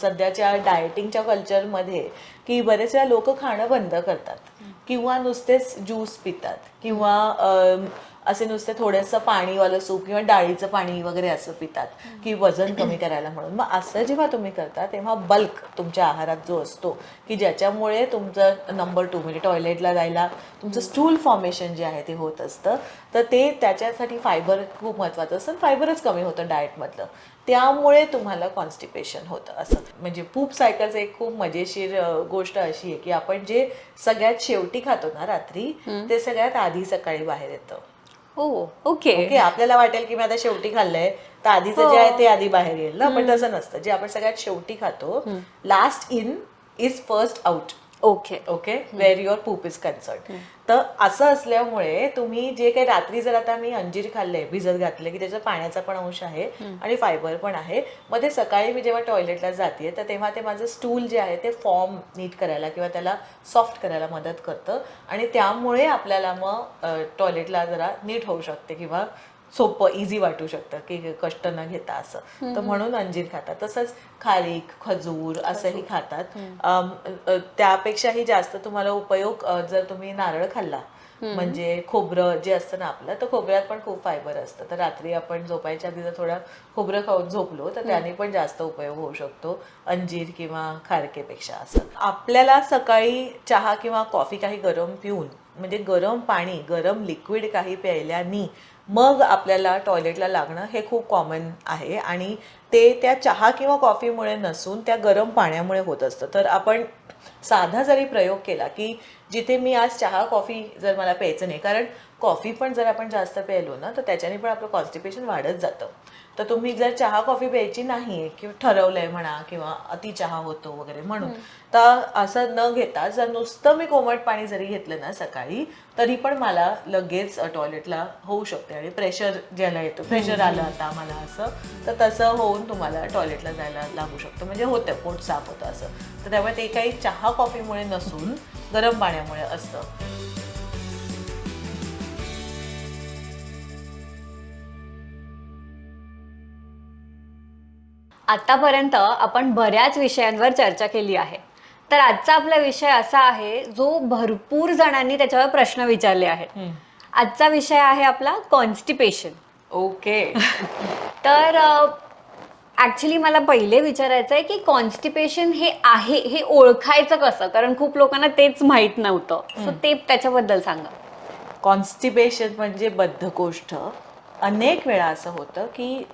सध्याच्या डायटिंगच्या कल्चरमध्ये की बरेच वेळा लोक खाणं बंद करतात किंवा नुसतेच ज्यूस पितात किंवा असे नुसते थोडंसं पाणीवालं सूप किंवा डाळीचं पाणी वगैरे असं पितात की वजन कमी करायला म्हणून. मग असं जेव्हा तुम्ही करता तेव्हा बल्क तुमच्या आहारात जो असतो की ज्याच्यामुळे तुमचं नंबर 2 म्हणजे टॉयलेटला जायला तुमचं स्टूल फॉर्मेशन जे आहे ते होत असतं, तर ते त्याच्यासाठी फायबर खूप महत्त्वाचं असतं. फायबरच कमी होतं डाएटमधलं, त्यामुळे तुम्हाला कॉन्स्टिपेशन होतं. असं म्हणजे पूप सायकलचं एक खूप मजेशीर गोष्ट अशी आहे की आपण जे सगळ्यात शेवटी खातो ना रात्री, ते सगळ्यात आधी सकाळी बाहेर येतं. ओके. ओके, आपल्याला वाटेल की मी आता शेवटी खाल्लंय तर आधीचं जे आहे ते आधी बाहेर येईल ना, पण तसं नसतं. जे आपण सगळ्यात शेवटी खातो, last in is first out. Okay. Okay, where your poop is concern. तर असं असल्यामुळे तुम्ही जे काही रात्री जर आता मी अंजीर खाल्ले भिजत घातले की त्याच्यात पाण्याचा पण अंश आहे आणि फायबर पण आहे, मग ते सकाळी मी जेव्हा टॉयलेटला जाते तर तेव्हा ते माझं स्टूल जे आहे ते फॉर्म नीट करायला किंवा त्याला सॉफ्ट करायला मदत करतं आणि त्यामुळे आपल्याला मग टॉयलेटला जरा नीट होऊ शकते किंवा सोपं इझी वाटू शकतं की कष्ट न घेता असं. तर म्हणून अंजीर खातात. तसंच खारीक, खजूर असंही खातात. त्यापेक्षाही जास्त तुम्हाला उपयोग जर तुम्ही नारळ खाल्ला, म्हणजे खोबरं जे असतं ना आपलं, तर खोबऱ्यात पण खूप फायबर असतं. तर रात्री आपण झोपायच्या आधी जर थोडा खोबरं खाऊन झोपलो तर त्याने पण जास्त उपयोग होऊ शकतो अंजीर किंवा खारकेपेक्षा. असं आपल्याला सकाळी चहा किंवा कॉफी काही गरम पिऊन, म्हणजे गरम पाणी, गरम लिक्विड काही प्यायल्यानी मग आपल्याला टॉयलेटला लागणं हे खूप कॉमन आहे आणि ते त्या चहा किंवा कॉफीमुळे नसून त्या गरम पाण्यामुळे होत असतं. तर आपण साधा जरी प्रयोग केला की जिथे मी आज चहा कॉफी जर मला प्यायचं नाही, कारण कॉफी पण जर आपण जास्त प्यायलो ना तर त्याच्याने पण आपलं कॉन्स्टिपेशन वाढत जातं. तर तुम्ही जर चहा कॉफी प्यायची नाही किंवा ठरवलंय म्हणा किंवा अति चहा होतो वगैरे म्हणून, तर असं न घेता जर नुसतं मी कोमट पाणी जरी घेतलं ना सकाळी, तरी पण मला लगेच टॉयलेटला होऊ शकते आणि प्रेशर ज्याला येतं, प्रेशर आलं आता मला असं, तर तसं होऊन तुम्हाला टॉयलेटला जायला लागू शकतं. म्हणजे होतं, पोट साफ होतं असं. तर त्यामुळे ते काही चहा कॉफीमुळे नसून गरम पाण्यामुळे असतं. आतापर्यंत आपण बऱ्याच विषयांवर चर्चा केली आहे. तर आजचा आपला विषय असा आहे जो भरपूर जणांनी त्याच्यावर प्रश्न विचारले आहेत. आजचा विषय आहे आपला कॉन्स्टिपेशन. ओके. तर ऍक्च्युली मला पहिले विचारायचं आहे की कॉन्स्टिपेशन हे आहे हे ओळखायचं कसं, कारण खूप लोकांना तेच माहित नव्हतं. सो ते त्याच्याबद्दल सांगा. कॉन्स्टिपेशन म्हणजे बद्धकोष्ठ. अनेक वेळा असं होतं की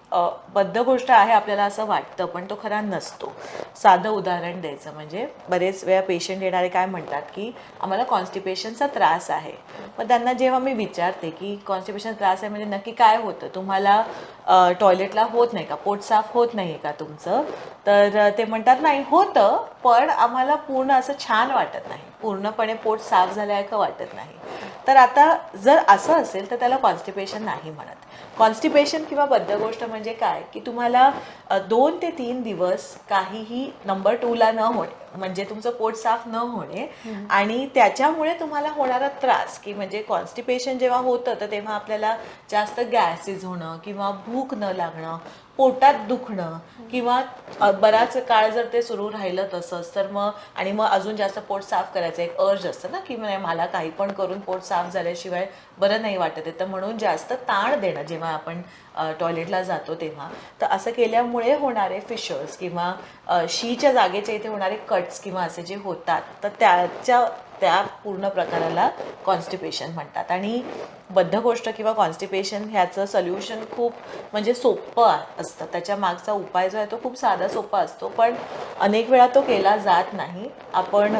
बद्धकोष्ठ आहे आपल्याला असं वाटतं, पण तो खरा नसतो. साधं उदाहरण द्यायचं म्हणजे बरेच वेळा पेशंट येणारे काय म्हणतात की आम्हाला कॉन्स्टिपेशनचा त्रास आहे. मग त्यांना जेव्हा मी विचारते की कॉन्स्टिपेशन त्रास आहे म्हणजे नक्की काय होतं, तुम्हाला टॉयलेटला होत नाही का, पोट साफ होत नाही का तुमचं, तर ते म्हणतात नाही होतं, पण आम्हाला पूर्ण असं छान वाटत नाही, पूर्णपणे पोट साफ झाल्यासारखं वाटत नाही. तर आता जर असं असेल तर त्याला कॉन्स्टिपेशन नाही म्हणत. कॉन्स्टिपेशन किंवा बद्धकोष्ठ म्हणजे काय की तुम्हाला 2 ते 3 दिवस काहीही नंबर 2ला न होणे, म्हणजे तुमचं पोट साफ न होणे आणि त्याच्यामुळे तुम्हाला होणारा त्रास, की म्हणजे कॉन्स्टिपेशन जेव्हा होतं तर तेव्हा आपल्याला जास्त गॅसेस होणं किंवा भूक न लागणं, पोटात दुखणं किंवा बराच काळ जर ते सुरू राहिलं तसंच तर मग अजून जास्त पोट साफ करायचं एक अर्ज असतं ना की मला काही पण करून पोट साफ झाल्याशिवाय बरं नाही वाटत आहे, तर म्हणून जास्त ताण देणं जेव्हा आपण टॉयलेटला जातो तेव्हा. तर असं केल्यामुळे होणारे फिशर्स किंवा शीच्या जागेच्या इथे होणारे कट्स किंवा असे जे होतात, तर त्या पूर्ण प्रकाराला कॉन्स्टिपेशन म्हणतात. आणि बद्धकोष्ठ किंवा कॉन्स्टिपेशन ह्याचं सोल्युशन खूप म्हणजे सोपं असतं. त्याच्या मागचा उपाय जो आहे तो खूप साधा सोपा असतो, पण अनेक वेळा तो केला जात नाही. आपण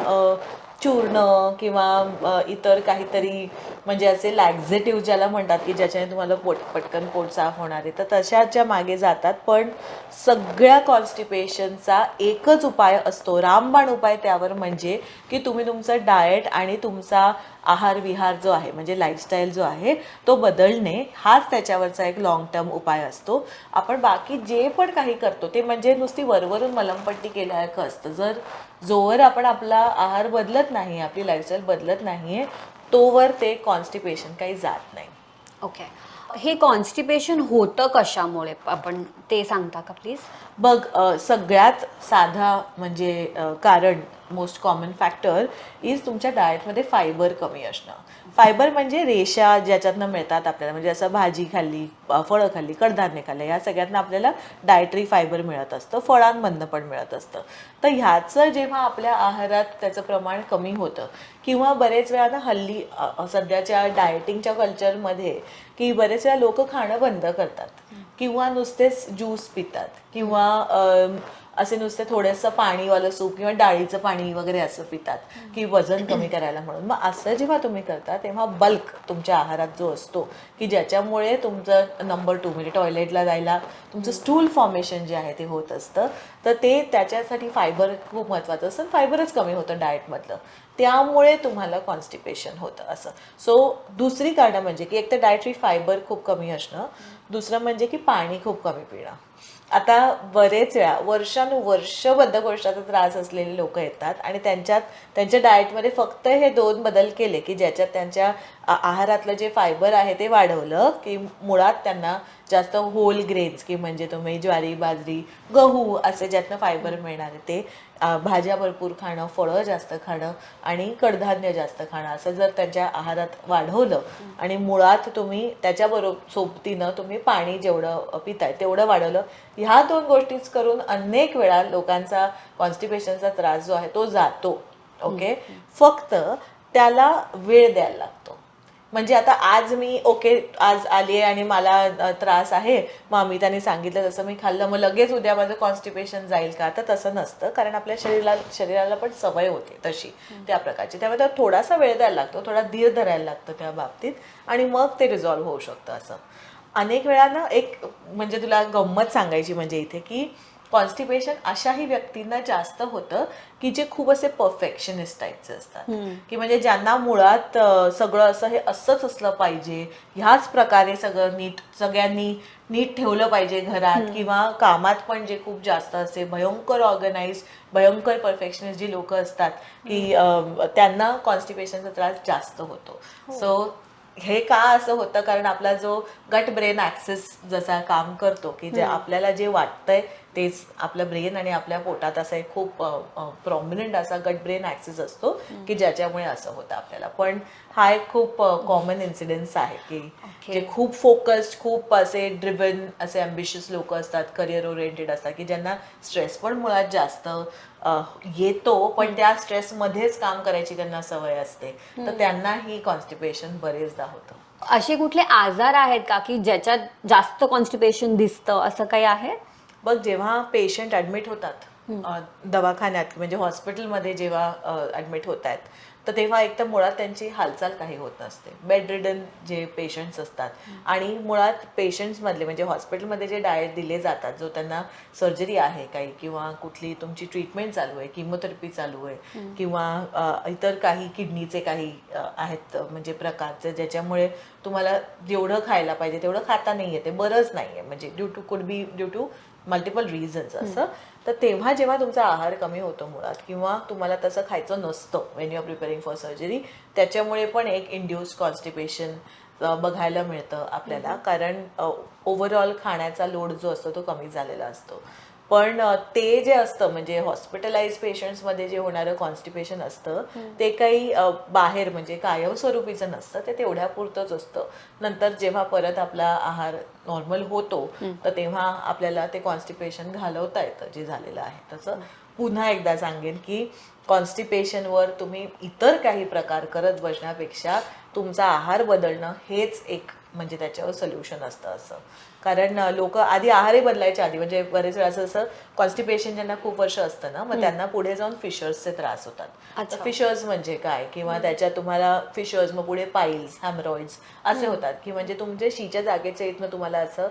चूर्ण किंवा इतर काहीतरी म्हणजे असे लॅक्झेटिव्ह ज्याला म्हणतात की ज्याच्याने तुम्हाला पटकन पोट साफ होणार आहे, तर तशाच्या मागे जातात. पण सगळ्या कॉन्स्टिपेशनचा एकच उपाय असतो, रामबाण उपाय त्यावर, म्हणजे की तुम्ही तुमचं डाएट आणि तुमचा आहार विहार जो आहे म्हणजे लाईफस्टाईल जो आहे तो बदलणे, हाच त्याच्यावरचा एक लॉंग टर्म उपाय असतो. आपण बाकी जे पण काही करतो ते म्हणजे नुसती वरवरून मलमपट्टी केल्यासारखं असतं. जोवर आपण आपला आहार बदलत नाही, आपली लाईफस्टाईल बदलत नाहीये, तोवर ते कॉन्स्टिपेशन काही जात नाही. ओके. हे कॉन्स्टिपेशन होतं कशामुळे, आपण ते सांगता का प्लीज? बघ सगळ्यात साधा म्हणजे कारण मोस्ट कॉमन फॅक्टर इज तुमच्या डाएटमध्ये फायबर कमी असणं. फायबर म्हणजे रेषा ज्याच्यातनं मिळतात आपल्याला, म्हणजे असं भाजी खाल्ली, फळं खाल्ली, कडधान्य खाल्ले, या सगळ्यातनं आपल्याला डायटरी फायबर मिळत असतं, फळांमधनं पण मिळत असतं. तर ह्याचं जेव्हा आपल्या आहारात त्याचं प्रमाण कमी होतं, किंवा बरेच वेळा ना हल्ली सध्याच्या डायटिंगच्या कल्चरमध्ये की बरेच वेळा लोक खाणं बंद करतात किंवा नुसतेच ज्यूस पितात किंवा असे नुसते थोडंसं पाणीवालं सूप किंवा डाळीचं पाणी वगैरे असं पितात की वजन कमी करायला म्हणून. मग असं जेव्हा तुम्ही करता तेव्हा बल्क तुमच्या आहारात जो असतो की ज्याच्यामुळे तुमचं नंबर 2 म्हणजे टॉयलेटला जायला तुमचं स्टूल फॉर्मेशन जे आहे ते होत असतं, तर ते त्याच्यासाठी फायबर खूप महत्त्वाचं असतं. फायबरच कमी होतं डाएटमधलं, त्यामुळे तुम्हाला कॉन्स्टिपेशन होतं असं. सो दुसरी कारणं म्हणजे की एक तर डायटरी फायबर खूप कमी असणं, दुसरं म्हणजे की पाणी खूप कमी पिणं. आता बरेच वेळा वर्षानुवर्ष बद्धकोष्ठाचा त्रास असलेले लोक येतात आणि त्यांच्या डाएटमध्ये फक्त हे 2 बदल केले की ज्याच्यात त्यांच्या आहारातलं जे फायबर आहे ते वाढवलं की मुळात त्यांना जास्त होल ग्रेन्स की म्हणजे तुम्ही ज्वारी, बाजरी, गहू असे ज्यातनं फायबर मिळणार आहे ते, भाज्या भरपूर खाणं, फळं जास्त खाणं आणि कडधान्य जास्त खाणं असं जर त्यांच्या आहारात वाढवलं आणि मुळात तुम्ही त्याच्याबरोबर सोबतीनं तुम्ही पाणी जेवढं पिताय तेवढं वाढवलं, ह्या 2 गोष्टीच करून अनेक वेळा लोकांचा कॉन्स्टिपेशनचा त्रास जो आहे तो जातो. ओके, फक्त त्याला वेळ द्यायला लागतो. म्हणजे आता आज मी आज आली आहे आणि मला त्रास आहे, मग अमिताने सांगितलं तसं मी खाल्लं मग लगेच उद्या माझं कॉन्स्टिपेशन जाईल का, तर तसं नसतं. कारण आपल्या शरीराला पण सवय होते तशी त्या प्रकारची, त्यामुळे त्याला थोडासा वेळ द्यायला लागतो, थोडा धीर धरायला लागतं त्या बाबतीत आणि मग ते रिझॉल्व्ह होऊ शकतं असं. अनेक वेळा ना एक म्हणजे तुला गंमत सांगायची म्हणजे इथे की कॉन्स्टिपेशन अशाही व्यक्तींना जास्त होतं की जे खूप असे परफेक्शनिस्ट टाईपचे असतात, की म्हणजे ज्यांना मुळात सगळं असं हे असंच असलं पाहिजे, ह्याच प्रकारे सगळं सगळ्यांनी नीट ठेवलं पाहिजे घरात, किंवा कामात पण जे खूप जास्त असे भयंकर ऑर्गनाइज, भयंकर परफेक्शनिस्ट जी लोक असतात की त्यांना कॉन्स्टिपेशनचा त्रास जास्त होतो. सो हे का असं होतं, कारण आपला जो गट ब्रेन ॲक्सेस जसा काम करतो की जे आपल्याला जे वाटतंय तेच आपलं ब्रेन आणि आपल्या पोटात असा एक खूप प्रॉमिनंट असा गट ब्रेन ॲक्सेस असतो की ज्याच्यामुळे असं होतं आपल्याला. पण हा एक खूप कॉमन इन्सिडेन्स आहे की जे खूप फोकस्ड, खूप असे ड्रिव्हन, असे ॲम्बिशियस लोक असतात, करिअर ओरिएंटेड असतात की ज्यांना स्ट्रेस पण मुळात जास्त येतो, पण त्या स्ट्रेसमध्येच काम करायची त्यांना सवय असते, तर त्यांनाही कॉन्स्टिपेशन बरेचदा होतं. असे कुठले आजार आहेत का की ज्याच्यात जास्त कॉन्स्टिपेशन दिसतं, असं काही आहे? बघ, जेव्हा पेशंट ॲडमिट होतात दवाखान्यात म्हणजे हॉस्पिटलमध्ये जेव्हा ॲडमिट होत आहेत, तर तेव्हा एक तर मुळात त्यांची हालचाल काही होत नसते. बेड रिडन जे पेशंट्स असतात आणि मुळात पेशंट्समधले म्हणजे हॉस्पिटलमध्ये जे डाएट दिले जातात, जो त्यांना सर्जरी आहे काही किंवा कुठली तुमची ट्रीटमेंट चालू आहे, किमोथेरपी चालू आहे किंवा इतर काही किडनीचे काही आहेत म्हणजे प्रकारचे, ज्याच्यामुळे तुम्हाला जेवढं खायला पाहिजे तेवढं खाता नाही येते, बरंच नाही आहे, म्हणजे ड्यू टू मल्टिपल रिझन्स असं. तर तेव्हा जेव्हा तुमचा आहार कमी होतो मुळात किंवा तुम्हाला तसं खायचं नसतं when you are preparing for surgery, त्याच्यामुळे पण एक इंड्यूस कॉन्स्टिपेशन बघायला मिळतं आपल्याला, कारण ओव्हरऑल खाण्याचा लोड जो असतो तो कमी झालेला असतो. पण ते जे असतं म्हणजे हॉस्पिटलाइज पेशंट्समध्ये जे होणारं कॉन्स्टिपेशन असतं ते काही बाहेर म्हणजे कायमस्वरूपीचं नसतं, ते तेवढ्यापुरतंच असतं. नंतर जेव्हा परत आपला आहार नॉर्मल होतो तर तेव्हा आपल्याला ते कॉन्स्टिपेशन घालवता येतं जे झालेलं आहे तसं. पुन्हा एकदा सांगेन की कॉन्स्टिपेशनवर तुम्ही इतर काही प्रकार करत बसण्यापेक्षा तुमचा आहार बदलणं हेच एक म्हणजे त्याच्यावर सोल्युशन असतं असं. कारण लोक आधी आहारही बदलायच्या आधी म्हणजे बरेच वेळा असं कॉन्स्टिपेशन ज्यांना खूप वर्ष असतं ना, मग त्यांना पुढे जाऊन फिशर्सचे त्रास होतात. फिशर्स म्हणजे काय, किंवा त्याच्यात तुम्हाला फिशर्स, मग पुढे पाईल्स, हॅमरॉइड्स असे होतात की म्हणजे तुमच्या शीच्या जागेच्या इथनं तुम्हाला असं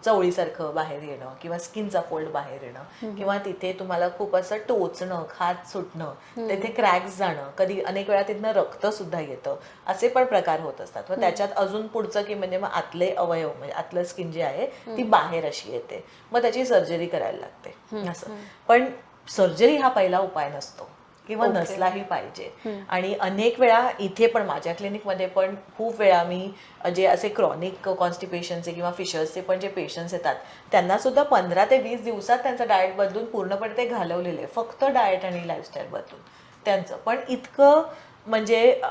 चवळीसारखं बाहेर येणं किंवा स्किनचा फोल्ड बाहेर येणं किंवा तिथे तुम्हाला खूप असं टोचणं, खाज सुटणं, तिथे क्रॅक्स जाणं, कधी अनेक वेळा तिथनं रक्त सुद्धा येतं, असे पण प्रकार होत असतात. मग त्याच्यात अजून पुढचं की म्हणजे मग आतले अवयव म्हणजे आतलं स्किन जी आहे ती बाहेर अशी येते, मग त्याची सर्जरी करायला लागते असं. पण सर्जरी हा पहिला उपाय नसतो. किंवा नसलाही पाहिजे. आणि अनेक वेळा इथे पण माझ्या क्लिनिकमध्ये पण खूप वेळा मी जे असे क्रॉनिक कॉन्स्टिपेशनचे किंवा फिशर्सचे पण जे पेशंट्स येतात त्यांना सुद्धा 15 ते 20 दिवसात त्यांचं डाएट बदलून पूर्णपणे ते घालवलेलं आहे, फक्त डाएट आणि लाईफस्टाईल बदलून त्यांचं. पण इतकं म्हणजे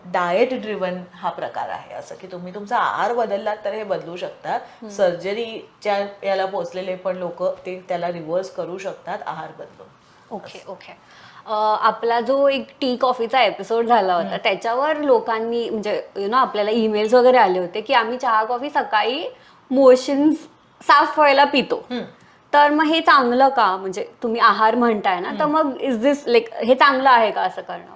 डाएट ड्रिव्हन हा प्रकार आहे, असं की तुम्ही तुमचा आहार बदललात तर हे बदलू शकता. सर्जरीच्या याला पोचलेले पण लोक ते त्याला रिव्हर्स करू शकतात आहार बदलून. Okay okay. आपला जो एक टी कॉफीचा एपिसोड झाला होता त्याच्यावर लोकांनी म्हणजे आपल्याला ईमेल्स वगैरे आले होते की आम्ही चहा कॉफी सकाळी मोशन्स साफ व्हायला पितो, तर मग हे चांगलं का? म्हणजे तुम्ही आहार म्हणताय ना, तर मग इज दिस लाईक हे चांगलं आहे का असं करणं?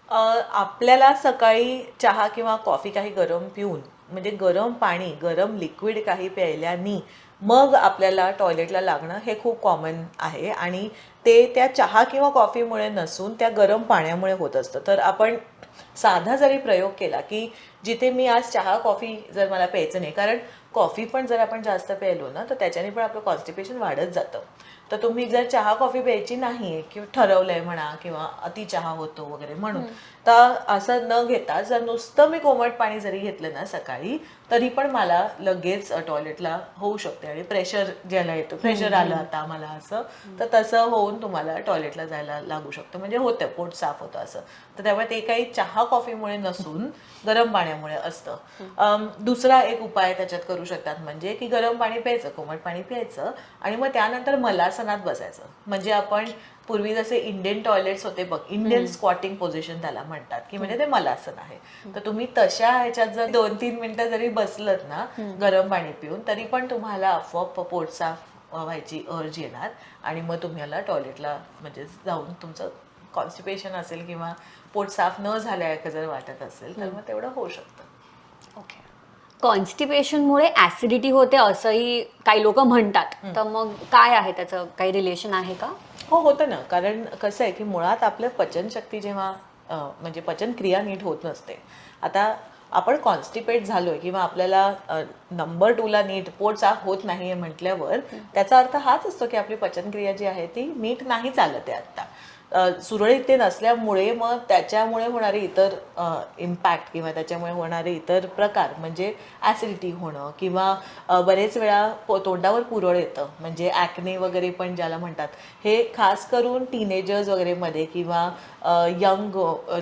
आपल्याला सकाळी चहा किंवा कॉफी काही गरम पिऊन म्हणजे गरम पाणी गरम लिक्विड काही प्यायल्यानी मग आपल्याला टॉयलेटला लागणं हे खूप कॉमन आहे. आणि ते त्या चहा किंवा कॉफीमुळे नसून त्या गरम पाण्यामुळे होत असतं. तर आपण साधा जरी प्रयोग केला की जिथे मी आज चहा कॉफी जर मला प्यायचं नाही, कारण कॉफी पण जर आपण जास्त प्यायलो ना तर त्याच्याने पण आपलं कॉन्स्टिपेशन वाढत जातं. तर तुम्ही जर चहा कॉफी प्यायची नाही किंवा ठरवलंय म्हणा किंवा अति चहा होतो वगैरे म्हणून, तर असं न घेता जर नुसतं मी कोमट पाणी जरी घेतलं ना सकाळी तरी पण मला लगेच टॉयलेटला होऊ शकते. आणि प्रेशर ज्याला येतो, प्रेशर आलं आता मला असं, तर तसं होऊन तुम्हाला टॉयलेटला जायला लागू शकतं. म्हणजे होतं, पोट साफ होतं असं. तर त्यामुळे ते काही चहा कॉफीमुळे नसून गरम पाण्यामुळे असतं. दुसरा एक उपाय त्याच्यात करू शकतात म्हणजे की गरम पाणी प्यायचं, कोमट पाणी प्यायचं आणि मग त्यानंतर मलासनात बसायचं. म्हणजे आपण पूर्वी जसे इंडियन टॉयलेट्स होते बघ, इंडियन स्क्वॉटिंग पोझिशन त्याला म्हणतात की म्हणजे ते मलासन आहे. तर तुम्ही तशा ह्याच्यात जर 2-3 मिनिटं जरी बसलत ना गरम पाणी पिऊन तरी पण तुम्हाला आपोआप पोट साफ व्हायची अर्ज येणार आणि मग तुम्हाला टॉयलेटला म्हणजे जाऊन तुमचं कॉन्स्टिपेशन असेल किंवा पोट साफ न झाल्यासारखं जर वाटत असेल तर मग तेवढं होऊ शकतं. ओके. कॉन्स्टिपेशनमुळे ऍसिडिटी होते असंही काही लोक म्हणतात, तर मग काय आहे त्याचं काही रिलेशन आहे का? हो, होतं ना. कारण कसं आहे की मुळात आपलं पचनशक्ती जेव्हा म्हणजे पचनक्रिया नीट होत नसते. आता आपण कॉन्स्टिपेट झालोय किंवा आपल्याला नंबर 2ला नीट पोट साफ होत नाहीये म्हटल्यावर त्याचा अर्थ हाच असतो की आपली पचनक्रिया जी आहे ती नीट नाही चालत आहे आत्ता. सुरळीत ते नसल्यामुळे मग त्याच्यामुळे होणारे इतर इम्पॅक्ट किंवा त्याच्यामुळे होणारे इतर प्रकार म्हणजे ॲसिडिटी होणं किंवा बरेच वेळा तोंडावर पुरळ येतं म्हणजे ॲक्ने वगैरे पण ज्याला म्हणतात. हे खास करून टीनेजर्स वगैरेमध्ये किंवा यंग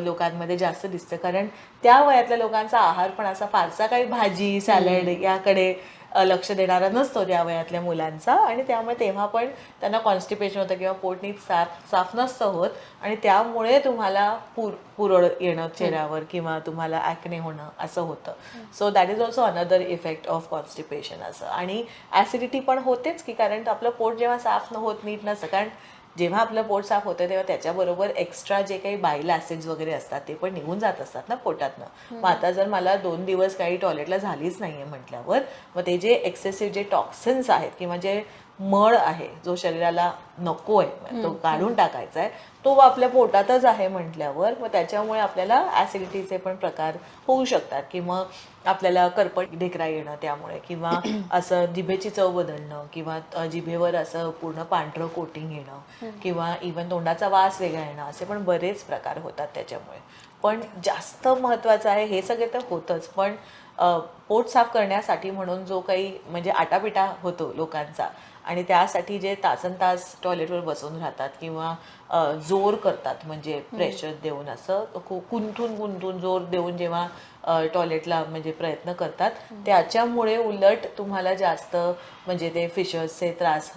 लोकांमध्ये जास्त दिसतं. कारण त्या वयातल्या लोकांचा आहार पण असा फारसा काही भाजी सॅलड याकडे लक्ष देणारा नसतो त्या वयातल्या मुलांचा. आणि त्यामुळे तेव्हा पण त्यांना कॉन्स्टिपेशन होतं किंवा पोट नीट साफ नसतं होत आणि त्यामुळे तुम्हाला पुरळ येणं चेहऱ्यावर किंवा तुम्हाला ॲक्ने होणं असं होतं. So that is also another effect of constipation असं. आणि ॲसिडिटी पण होतेच की कारण आपलं पोट जेव्हा साफ होत नीट नसतं, कारण जेव्हा आपलं पोट साफ होतं तेव्हा त्याच्याबरोबर एक्स्ट्रा जे काही बाईल ॲसिड्स वगैरे असतात ते पण निघून जात असतात ना पोटातनं. मग आता जर मला 2 दिवस काही टॉयलेटला झालीच नाहीये म्हटल्यावर मग ते जे एक्सेसिव्ह जे टॉक्सिन्स आहेत किंवा जे मळ आहे जो शरीराला नको आहे तो काढून टाकायचा आहे तो आपल्या पोटातच आहे म्हटल्यावर मग त्याच्यामुळे आपल्याला ॲसिडिटीचे पण प्रकार होऊ शकतात किंवा आपल्याला करपट ढेकरा येणं त्यामुळे किंवा असं जिभेची चव बदलणं किंवा जिभेवर असं पूर्ण पांढरं कोटिंग येणं किंवा इवन तोंडाचा वास वेगळा येणं असे पण बरेच प्रकार होतात त्याच्यामुळे. पण जास्त महत्त्वाचं आहे हे सगळे तर होतंच पण पोट साफ करण्यासाठी म्हणून जो काही म्हणजे आटापिटा होतो लोकांचा आणि त्यासाठी जे तासनतास टॉयलेटवर बसून राहतात किंवा जोर करतात म्हणजे प्रेशर देऊन असं गुंतून जोर देऊन जेव्हा टॉयलेटला म्हणजे प्रयत्न करतात त्याच्यामुळे उलट तुम्हाला जास्त म्हणजे ते फिशर्सचे त्रास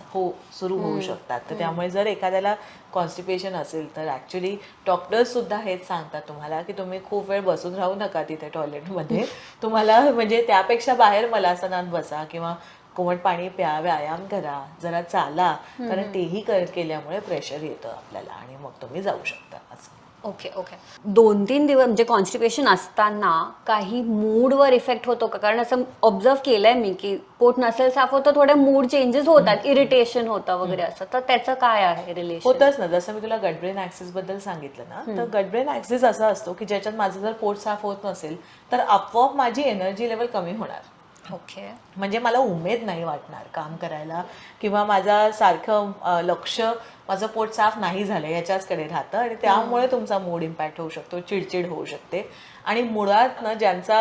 सुरू होऊ शकतात. तर त्यामुळे जर एखाद्याला कॉन्स्टिपेशन असेल तर ॲक्च्युली डॉक्टर्ससुद्धा हेच सांगतात तुम्हाला की तुम्ही खूप वेळ बसून राहू नका तिथे टॉयलेटमध्ये. तुम्हाला म्हणजे त्यापेक्षा बाहेर मलासनात बसा किंवा कोमट पाणी प्या, व्यायाम करा, जरा चाला, कारण तेही केल्यामुळे प्रेशर येतं आपल्याला आणि मग तुम्ही जाऊ शकता असं. Okay okay. 2-3 दिवस म्हणजे कॉन्स्टिपेशन असताना काही मूडवर इफेक्ट होतो का? कारण असं ऑब्झर्व केलंय मी की पोट नसेल साफ होतं थोडे मूड चेंजेस होतात, इरिटेशन होतं वगैरे असं, तर त्याचं काय आहे रिलेशन? होतच ना. जसं मी तुला गट ब्रेन ॲक्सिस बद्दल सांगितलं ना, तर गट ब्रेन ॲक्सिस असा असतो की ज्याच्यात माझं जर पोट साफ होत नसेल तर आपोआप माझी एनर्जी लेवल कमी होणार. ओके. म्हणजे मला उमेद नाही वाटणार काम करायला किंवा माझा सारखं लक्ष माझं पोट साफ नाही झालं याच्याचकडे राहतं आणि त्यामुळे तुमचा मूड इम्पॅक्ट होऊ शकतो, चिडचिड होऊ शकते. आणि मुळात ना ज्यांचा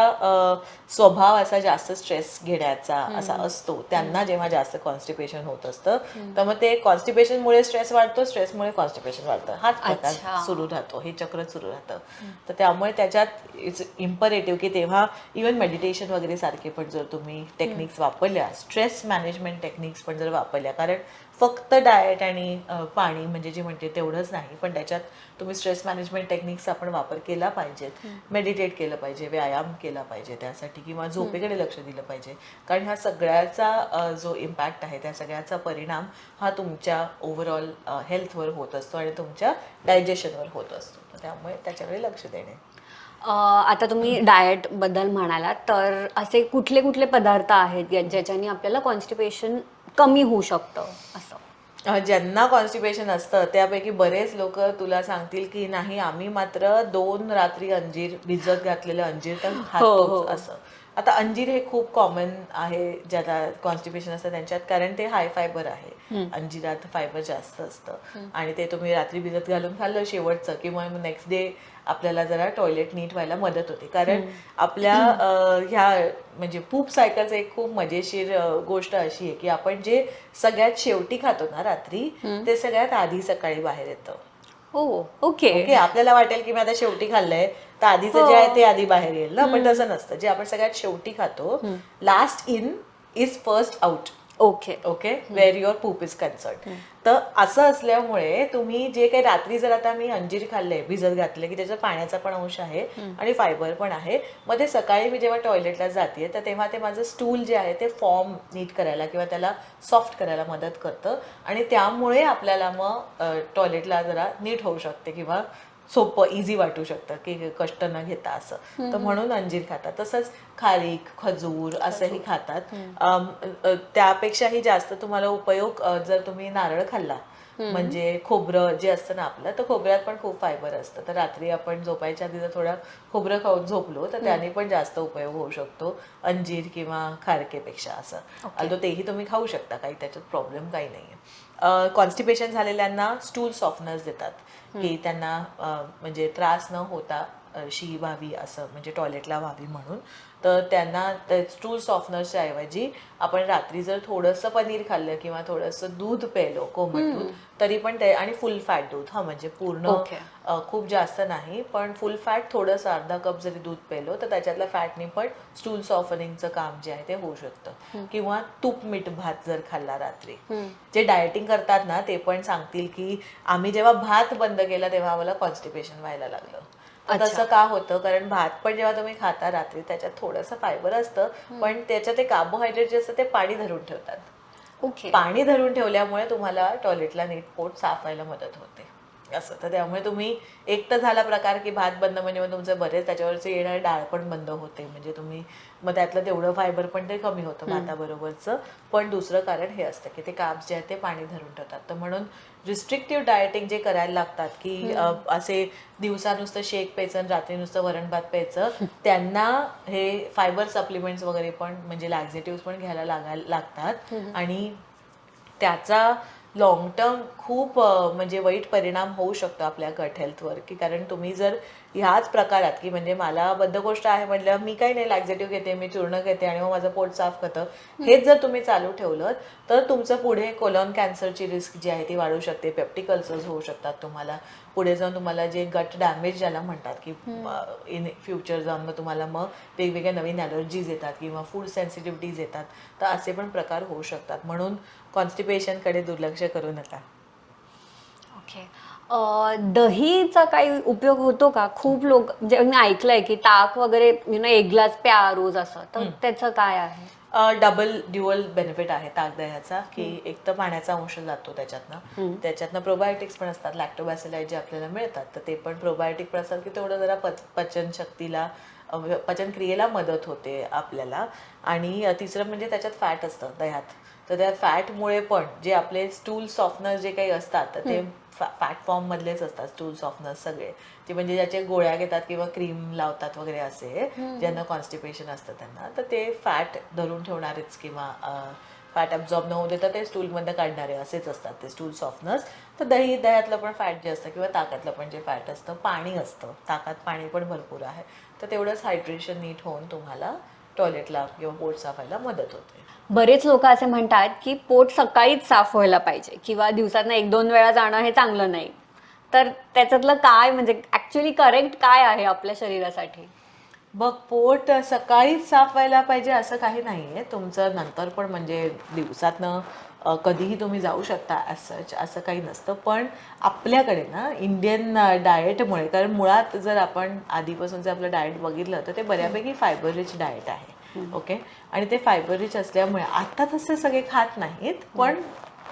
स्वभाव असा जास्त स्ट्रेस घेण्याचा असा असतो त्यांना जेव्हा जास्त कॉन्स्टिपेशन होत असतं तर मग ते कॉन्स्टिपेशनमुळे स्ट्रेस वाढतो, स्ट्रेसमुळे कॉन्स्टिपेशन वाढतं, हाच प्रकार सुरू राहतो, हे चक्र सुरू राहतं. तर त्यामुळे त्याच्यात इट्स इम्परेटिव्ह की तेव्हा इव्हन मेडिटेशन वगैरे सारखे पण जर तुम्ही टेक्निक्स वापरल्या, स्ट्रेस मॅनेजमेंट टेक्निक्स पण जर वापरल्या, कारण फक्त डाएट आणि पाणी म्हणजे जे म्हणते तेवढंच नाही, पण त्याच्यात तुम्ही स्ट्रेस मॅनेजमेंट टेक्निक्सचा पण वापर केला पाहिजेत, मेडिटेट केलं पाहिजे, व्यायाम केला पाहिजे त्यासाठी, किंवा झोपेकडे लक्ष दिलं पाहिजे. कारण ह्या सगळ्याचा जो इम्पॅक्ट आहे त्या सगळ्याचा परिणाम हा तुमच्या ओव्हरऑल हेल्थवर होत असतो आणि तुमच्या डायजेशनवर होत असतो. त्यामुळे त्याच्याकडे लक्ष देणे. आता तुम्ही डाएट बद्दल म्हणालात, तर असे कुठले कुठले पदार्थ आहेत ज्याच्याने आपल्याला कॉन्स्टिपेशन कमी होऊ शकतं असं? ज्यांना कॉन्स्टिपेशन असतं त्यापैकी बरेच लोक तुला सांगतील की नाही, आम्ही मात्र 2 रात्री अंजीर भिजत घातलेलं अंजीर तर खातोच असं. आता अंजीर हे खूप कॉमन आहे ज्याला कॉन्स्टिपेशन असतं त्यांच्यात, कारण ते हाय फायबर आहे. अंजिरात फायबर जास्त असतं आणि ते तुम्ही रात्री भिजत घालून खाल्लं शेवटचं की मग नेक्स्ट डे आपल्याला जरा टॉयलेट नीट व्हायला मदत होते. कारण आपल्या ह्या म्हणजे पूप सायकलचं एक खूप मजेशीर गोष्ट अशी आहे की आपण जे सगळ्यात शेवटी खातो ना रात्री, ते सगळ्यात आधी सकाळी बाहेर येतं. ओके. आपल्याला वाटेल की मी आता शेवटी खाल्लंय तर आधीचं जे आहे ते आधी बाहेर येईल ना, पण तसं नसतं. जे आपण सगळ्यात शेवटी खातो, last in is first out. Okay, where your poop is concern. तर असं असल्यामुळे तुम्ही जे काही रात्री जर आता मी अंजीर खाल्ले भिजत घातले की त्याच्यात पाण्याचा पण अंश आहे आणि फायबर पण आहे, मग ते सकाळी मी जेव्हा टॉयलेटला जाते तर तेव्हा ते माझं स्टूल जे आहे ते फॉर्म नीट करायला किंवा त्याला सॉफ्ट करायला मदत करतं आणि त्यामुळे आपल्याला मग टॉयलेटला जरा नीट होऊ शकते किंवा सोपं इझी वाटू शकतं की कष्ट न घेता असं. तर म्हणून अंजीर खातात. तसंच खारीक, खजूर असंही खातात. त्यापेक्षाही जास्त तुम्हाला उपयोग जर तुम्ही नारळ खाल्ला, म्हणजे खोबरं जे असतं ना आपलं, तर खोबऱ्यात पण खूप फायबर असतं. तर रात्री आपण झोपायच्या आधी जर थोडा खोबरं खाऊन झोपलो तर त्याने पण जास्त उपयोग होऊ शकतो अंजीर किंवा खारकेपेक्षा असं. अल्दो तेही तुम्ही खाऊ शकता, काही त्याच्यात प्रॉब्लेम काही नाहीये. कॉन्स्टिपेशन झालेल्यांना स्टूल सॉफ्टनर्स देतात की त्यांना म्हणजे त्रास न होता शी व्हावी असं, म्हणजे टॉयलेटला व्हावी म्हणून. तर त्यांना स्टूल सॉफ्टनरच्या ऐवजी आपण रात्री जर थोडंसं पनीर खाल्लं किंवा थोडंसं दूध प्यायलो, कोमट दूध, तरी पण ते, आणि फुल फॅट दूध, म्हणजे पूर्ण खूप जास्त नाही पण फुल फॅट, थोडंसं अर्धा कप जरी दूध प्यायलो तर त्याच्यातल्या फॅटनी पण स्टूल सॉफ्टनिंगचं काम जे आहे ते होऊ शकतं. किंवा तूप मीठ भात जर खाल्ला रात्री, जे डायटिंग करतात ना ते पण सांगतील की आम्ही जेव्हा भात बंद केला तेव्हा आम्हाला कॉन्स्टिपेशन व्हायला लागलं. तसं का होतं? कारण भात पण जेव्हा तुम्ही खाता रात्री त्याच्यात थोडंसं फायबर असतं, पण त्याच्यात ते कार्बोहायड्रेट जे असतं ते पाणी धरून ठेवतात. पाणी धरून ठेवल्यामुळे तुम्हाला टॉयलेटला नीट पोट साफ व्हायला मदत होते असं. तर त्यामुळे तुम्ही, एक तर झाला प्रकार की भात बंद म्हणजे मग तुमचं बरेच त्याच्यावरचे येणारे डाळ पण बंद होते, म्हणजे तुम्ही मग त्यातलं तेवढं फायबर पण ते कमी होतं भाताबरोबरचं. पण दुसरं कारण हे असतं की ते कार्ब्स जे आहेत ते पाणी धरून ठेवतात. तर म्हणून रिस्ट्रिक्टिव्ह डाएटिंग जे करायला लागतात की असे दिवसा नुसतं शेक प्यायचं आणि रात्री नुसतं वरण भात प्यायचं, त्यांना हे फायबर सप्लिमेंट्स वगैरे पण म्हणजे लॅक्झेटिव्ह पण घ्यायला लागतात. आणि त्याचा लॉंग टर्म खूप म्हणजे वाईट परिणाम होऊ शकतो आपल्या गट हेल्थवर. की कारण तुम्ही जर ह्याच प्रकारात की म्हणजे मला बद्धकोष्ठ आहे म्हटलं मी काही नाही लॅक्झेटिव्ह घेते, मी चूर्ण घेते आणि मग माझं पोट साफ करतं, हेच जर तुम्ही चालू ठेवलं तर तुमचं पुढे कोलॉन कॅन्सरची रिस्क जी आहे ती वाढू शकते, पेप्टिक अल्सर्स होऊ शकतात तुम्हाला पुढे जाऊन, तुम्हाला जे गट डॅमेज ज्याला म्हणतात की इन फ्युचर जाऊन मग तुम्हाला मग वेगवेगळ्या नवीन ॲलर्जीज येतात किंवा फूड सेन्सिटिव्हिटीज येतात, तर असे पण प्रकार होऊ शकतात. म्हणून कॉन्स्टिपेशनकडे दुर्लक्ष करू नका. दहीचा काही उपयोग होतो का? खूप लोक, म्हणजे मी ऐकलंय की ताक वगैरे एक ग्लास प्या रोज असं, तर त्याचं काय आहे? डबल ड्युअल बेनिफिट आहे ताकदह्याचा, की एक तर पाण्याचा अंश जातो त्याच्यातनं प्रोबायोटिक्स पण असतात, लॅक्टोबॅसिलाइज जे आपल्याला मिळतात, तर ते पण प्रोबायोटिक पण असतात की तेवढं जरा पचनशक्तीला पचनक्रियेला मदत होते आपल्याला. आणि तिसरं म्हणजे त्याच्यात फॅट असतं दह्यात, तर त्या फॅटमुळे पण जे आपले स्टूल सॉफ्टनर जे काही असतात तर ते फॅट फॉर्म मधलेच असतात स्टूल सॉफ्टनर सगळे, ते म्हणजे ज्याचे गोळ्या घेतात किंवा क्रीम लावतात वगैरे असे ज्यांना कॉन्स्टिपेशन असतं त्यांना, तर ते फॅट धरून ठेवणारेच किंवा फॅट ॲब्झॉर्ब न होऊ देता ते स्टूलमधनं काढणारे असेच असतात ते स्टूल सॉफ्टनर्स. तर दह्यातलं पण फॅट जे असतं किंवा ताकातलं पण जे फॅट असतं, पाणी असतं, ताकात पाणी पण भरपूर आहे, तर तेवढंच हायड्रेशन नीट होऊन तुम्हाला टॉयलेटला किंवा पोट साफ व्हायला मदत होते. बरेच लोक असे म्हणतात की पोट सकाळीच साफ व्हायला पाहिजे किंवा दिवसातनं 1-2 वेळा जाणं हे चांगलं नाही. तर त्याच्यातलं काय म्हणजे ऍक्च्युली करेक्ट काय आहे आपल्या शरीरासाठी? बघ, पोट सकाळीच साफ व्हायला पाहिजे असं काही नाही आहे. तुमचं नंतर पण म्हणजे दिवसातनं कधीही तुम्ही जाऊ शकता ॲज सच, असं काही नसतं. पण आपल्याकडे ना इंडियन डाएटमुळे, कारण मुळात जर आपण आधीपासूनचं आपलं डाएट बघितलं तर ते बऱ्यापैकी फायबर रिच डाएट आहे. ओके. आणि ते फायबर रिच असल्यामुळे आता तसे सगळे खात नाहीत, पण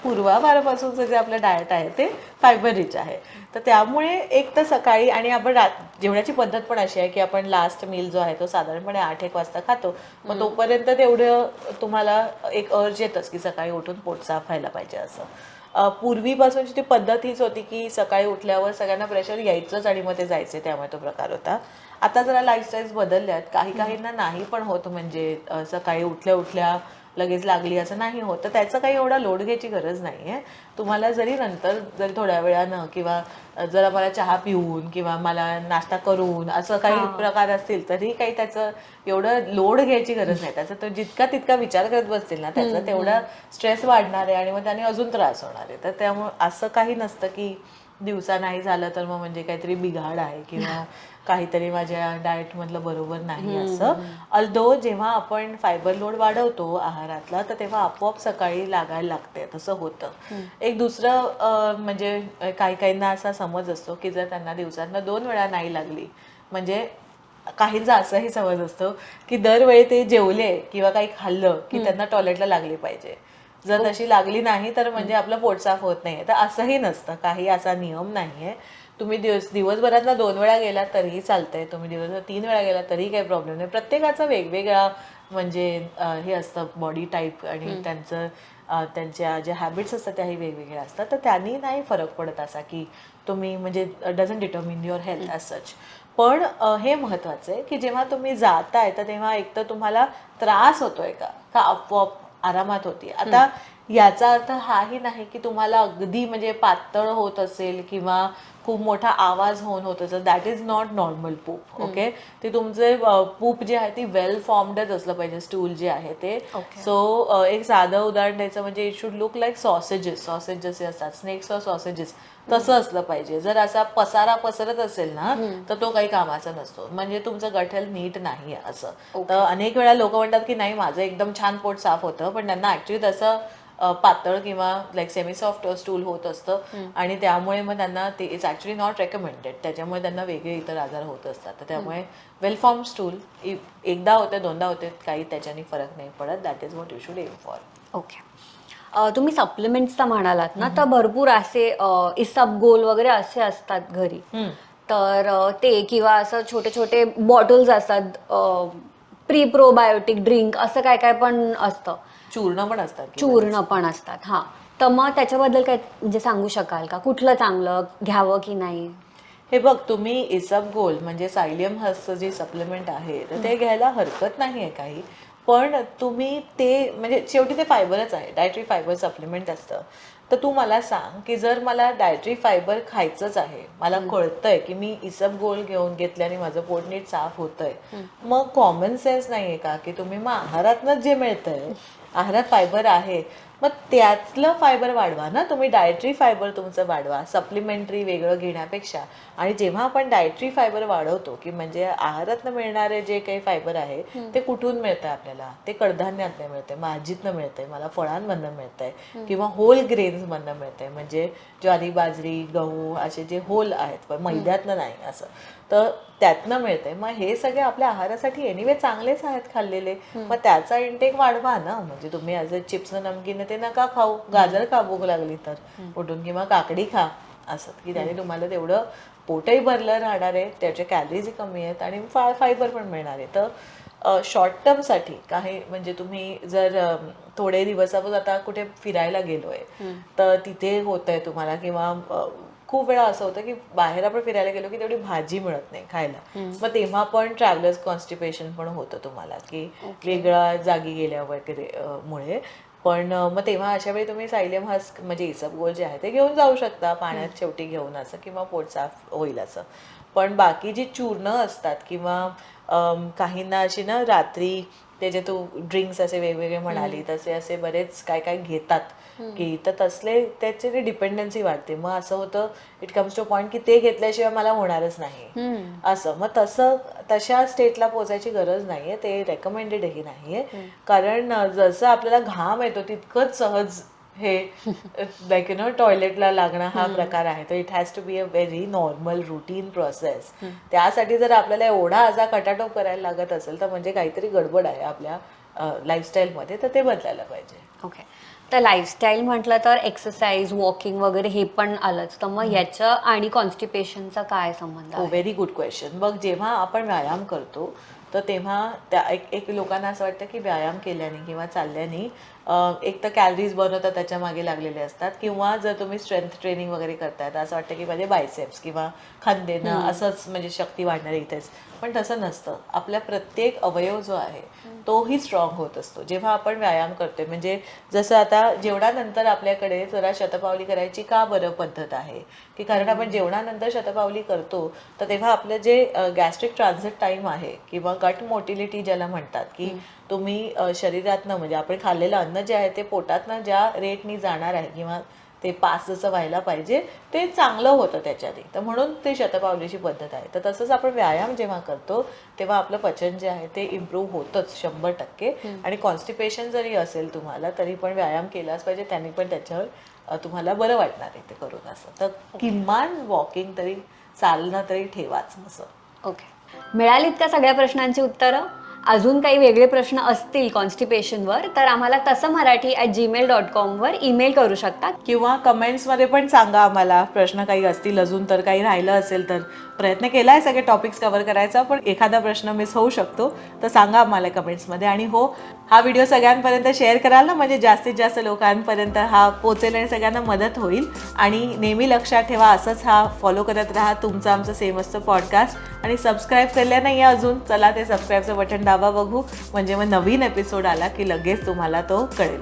पूर्वापारापासूनचं जे आपलं डाएट आहे ते फायबर रिच आहे. तर त्यामुळे एक तर सकाळी, आणि आपण जेवणाची पद्धत पण अशी आहे की आपण लास्ट मील जो आहे तो साधारणपणे 8-1 वाजता खातो. मग तोपर्यंत तेवढं तुम्हाला एक अर्ज येतच की सकाळी उठून पोट साफ व्हायला पाहिजे असं. पूर्वीपासूनची ती पद्धत हीच होती की सकाळी उठल्यावर सगळ्यांना प्रेशर यायचंच आणि मग ते जायचे, त्यामुळे तो प्रकार होता. आता जरा लाईफस्टाईल्स बदलल्यात, काही काहींना नाही पण होत, म्हणजे सकाळी उठल्या उठल्या लगेच लागली असं नाही होत, तर त्याचं काही एवढा लोड घ्यायची गरज नाही आहे. तुम्हाला जरी नंतर जरी थोड्या वेळानं किंवा जरा मला चहा पिऊन किंवा मला नाश्ता करून असं काही प्रकार असतील तरी काही त्याचं एवढं लोड घ्यायची गरज नाही. त्याचा तो जितका तितका विचार करत बसतील ना त्याचा तेवढा स्ट्रेस वाढणार आहे आणि मग त्याने अजून त्रास होणार आहे. तर त्यामुळे असं काही नसतं की दिवसा नाही झालं तर मग म्हणजे काहीतरी बिघाड आहे किंवा काहीतरी माझ्या डाएटमधलं बरोबर नाही असं. अल्दो जेव्हा आपण फायबर लोड वाढवतो आहारातला तर तेव्हा आपोआप सकाळी लागायला लागते, तसं होतं. एक दुसरं म्हणजे काही काहींना असा समज असतो की जर त्यांना दिवसातनं 2 वेळा नाही लागली, म्हणजे काहींचा असाही समज असतो की दरवेळी ते जेवले किंवा काही खाल्लं की त्यांना टॉयलेटला लागली पाहिजे. जर तशी लागली नाही तर म्हणजे आपलं पोट साफ होत नाहीये. तर असंही नसतं, काही असा नियम नाहीये. तुम्ही दिवसभरातला 2 वेळा गेला तरीही चालतंय, तुम्ही दिवसभर 3 वेळा गेला तरी काही प्रॉब्लेम नाही. प्रत्येकाचा वेगवेगळा म्हणजे हे असतं बॉडी टाईप, आणि त्यांच्या ज्या हॅबिट्स असतात त्याही वेगवेगळ्या असतात. तर त्यांनी नाही फरक पडत असा की तुम्ही म्हणजे doesn't determine your health as such. पण हे महत्त्वाचं आहे की जेव्हा तुम्ही जाताय तर तेव्हा एक तर तुम्हाला त्रास होतोय का, का आपोआप आरामात होती. आता याचा अर्थ हाही नाही की तुम्हाला अगदी म्हणजे पातळ होत असेल किंवा खूप मोठा आवाज होऊन होत असेल, दॅट इज नॉट नॉर्मल पूप. ओके. ते तुमचे पूप जे आहे ती वेल फॉर्मडच असलं पाहिजे, स्टूल जे आहे ते. सो एक साधं उदाहरण द्यायचं म्हणजे it should look like sausages. Sausage जसे असतात, स्नेक्स ऑर सॉसेजेस, तसं असलं पाहिजे. जर असा पसारा पसरत असेल ना तर तो काही कामाचा नसतो, म्हणजे तुमचं गठल नीट नाही असं. तर अनेक वेळा लोक म्हणतात की नाही माझं एकदम छान पोट साफ होतं, पण त्यांना ऍक्च्युली तसं पातळ किंवा लाईक सेमी सॉफ्ट स्टूल होत असतं आणि त्यामुळे मग त्यांना ते इट्स ॲक्च्युली नॉट रेकमेंडेड. त्याच्यामुळे त्यांना वेगळे इतर आजार होत असतात. तर त्यामुळे वेल फॉर्म स्टूल एकदा होते, दोनदा होते, काही त्याच्याने फरक नाही पडत. That is what you should aim for. Okay. तुम्ही सप्लिमेंट्सचा म्हणालात ना, तर भरपूर असे इसबगोल वगैरे असे असतात घरी. तर ते किंवा असं छोटे छोटे बॉटल्स असतात, प्री प्रोबायोटिक ड्रिंक असं काय काय पण असतं, चूर्ण पण असतात की चूर्ण पण असतात. हां, तर मग त्याच्याबद्दल काय म्हणजे सांगू शकाल का, कुठलं चांगलं घ्यावं की नाही? हे बघ, तुम्ही इसबगोल म्हणजे सायलियम हर्बचं जे सप्लिमेंट आहे तर ते घ्यायला हरकत नाही आहे काही. पण तुम्ही ते म्हणजे शेवटी ते फायबरच आहे, डायटरी फायबर सप्लिमेंट असतं. तर तू मला सांग की जर मला डायटरी फायबर खायचंच आहे, मला कळतंय की मी इसबगोल घेतल्याने माझं पोट नीट साफ होतंय, मग कॉमन सेन्स नाही आहे का की तुम्ही मग आहारातनंच जे मिळतंय, आहारात फायबर आहे, मग त्यातलं फायबर वाढवा ना तुम्ही. डायटरी फायबर तुमचं वाढवा, सप्लिमेंटरी वेगळं घेण्यापेक्षा. आणि जेव्हा आपण डायटरी फायबर वाढवतो की म्हणजे आहारातनं मिळणारे जे काही फायबर आहे ते कुठून मिळतं आपल्याला, ते कडधान्यातनं मिळतंय, भाजीतनं मिळतंय, मला फळांमधनं मिळतंय किंवा होल ग्रेन्समधनं मिळतंय, म्हणजे ज्वारी, बाजरी, गहू असे जे होल आहेत, पण मैद्यातनं नाही असं. तर त्यातनं मिळतंय. मग हे सगळे आपल्या आहारासाठी एनिवे चांगलेच आहेत खाल्लेले, मग त्याचा इंटेक वाढवा ना. म्हणजे तुम्ही ॲज अ चिप्स नमकीन ते नका खाऊ, गाजर खा भूक लागली तर उठून, किंवा काकडी खा, असं की त्याने तुम्हाला तेवढं पोटही भरलं राहणार आहे, त्याचे कॅलरीज कमी आहेत आणि फायबर पण मिळणार आहे. तर शॉर्ट टर्मसाठी काही म्हणजे तुम्ही जर थोडे दिवस आता कुठे फिरायला गेलोय तर तिथे होतंय तुम्हाला, किंवा खूप वेळा असं होतं की बाहेर आपण फिरायला गेलो की तेवढी भाजी मिळत नाही खायला, मग तेव्हा पण ट्रॅव्हलर्स कॉन्स्टिपेशन पण होतं तुम्हाला की वेगळ्या जागी गेल्या वगैरे मुळे. पण मग तेव्हा अशा वेळी तुम्ही सायलियम हस्क म्हणजे इसबगोल जे आहे ते घेऊन जाऊ शकता पाण्यात शेवटी घेऊन असं, किंवा पोट साफ होईल असं. पण बाकी जी चूर्ण असतात किंवा काहींना अशी ना रात्री ते जे तू ड्रिंक्स असे वेगवेगळे म्हणाली तसे असे बरेच काय काय घेतात की, तर तसले त्याची ती डिपेंडन्सी वाढते. मग असं होतं इट कम्स टू पॉईंट की ते घेतल्याशिवाय मला होणारच नाही असं. मग तशा स्टेटला पोचायची गरज नाहीये, ते रेकमेंडेडही नाहीये. कारण जसं आपल्याला घाम येतो तितकंच सहज हे लाईक टॉयलेटला लागणं हा प्रकार आहे. तर it has to be a very normal routine process. त्यासाठी जर आपल्याला एवढा असा खटाटोप करायला लागत असेल तर म्हणजे काहीतरी गडबड आहे आपल्या लाईफस्टाईलमध्ये, तर ते बदलायला पाहिजे. ओके. तर लाईफस्टाईल म्हटलं तर एक्सरसाइज, वॉकिंग वगैरे हे पण आलंच. तर मग याचं आणि कॉन्स्टिपेशनचा काय संबंध आहे? Very good question. मग जेव्हा आपण व्यायाम करतो तर तेव्हा त्या एक लोकांना असं वाटतं की व्यायाम केल्याने किंवा चालल्याने एक तर कॅलरीज बनवतात त्याच्या मागे लागलेले असतात, किंवा जर तुम्ही स्ट्रेंथ ट्रेनिंग वगैरे करताय तर असं वाटतं की माझे बायसेप्स किंवा खांदेनं असंच म्हणजे शक्ती वाढणार इथेच. पण तसं नसतं. आपला प्रत्येक अवयव जो आहे तोही स्ट्रॉंग होत असतो जेव्हा आपण व्यायाम करतोय. म्हणजे जसं आता जेवणानंतर आपल्याकडे जरा शतपावली करायची का बरं पद्धत आहे की, कारण आपण जेवणानंतर शतपावली करतो तर तेव्हा आपलं जे गॅस्ट्रिक ट्रान्झिट टाईम आहे किंवा गट मोटिलिटी ज्याला म्हणतात की तुम्ही शरीरातनं म्हणजे आपण खाल्लेलं अन्न जे आहे ते पोटातनं ज्या रेटनी जाणार आहे किंवा ते पास जसं व्हायला पाहिजे ते चांगलं होतं त्याच्याने, तर म्हणून ते शतपावलीची पद्धत आहे. तर तसंच आपण व्यायाम जेव्हा करतो तेव्हा आपलं पचन जे आहे ते इम्प्रूव्ह होतंच 100%. आणि कॉन्स्टिपेशन जरी असेल तुम्हाला तरी पण व्यायाम केलाच पाहिजे, त्यांनी पण त्याच्यावर तुम्हाला बरं वाटणार आहे ते करून असं. तर किमान वॉकिंग तरी, चालणं तरी ठेवाच असं. ओके. मिळालीत का सगळ्या प्रश्नांची उत्तरं? अजून काही वेगळे प्रश्न असतील कॉन्स्टिपेशनवर तर आम्हाला tassamarathi@gmail.com वर ईमेल करू शकता. किंवा कमेंट्समध्ये पण सांगा आम्हाला प्रश्न काही असतील अजून, तर काही राहिलं असेल तर. प्रयत्न केला आहे सगळे टॉपिक्स कव्हर करायचा, पण एखादा प्रश्न मिस होऊ शकतो तर सांगा आम्हाला कमेंट्समध्ये. आणि हो, हा व्हिडिओ सगळ्यांपर्यंत शेअर कराल ना, म्हणजे जास्तीत जास्त लोकांपर्यंत हा पोचेल आणि सगळ्यांना मदत होईल. आणि नेहमी लक्षात ठेवा असंच हा फॉलो करत राहा तुमचं आमचं सेम असतं पॉडकास्ट. आणि सबस्क्राईब केलं नाही अजून, चला ते सबस्क्राईबचं बटन दाबा बघू, म्हणजे मग नवीन एपिसोड आला की लगेच तुम्हाला तो कळेल.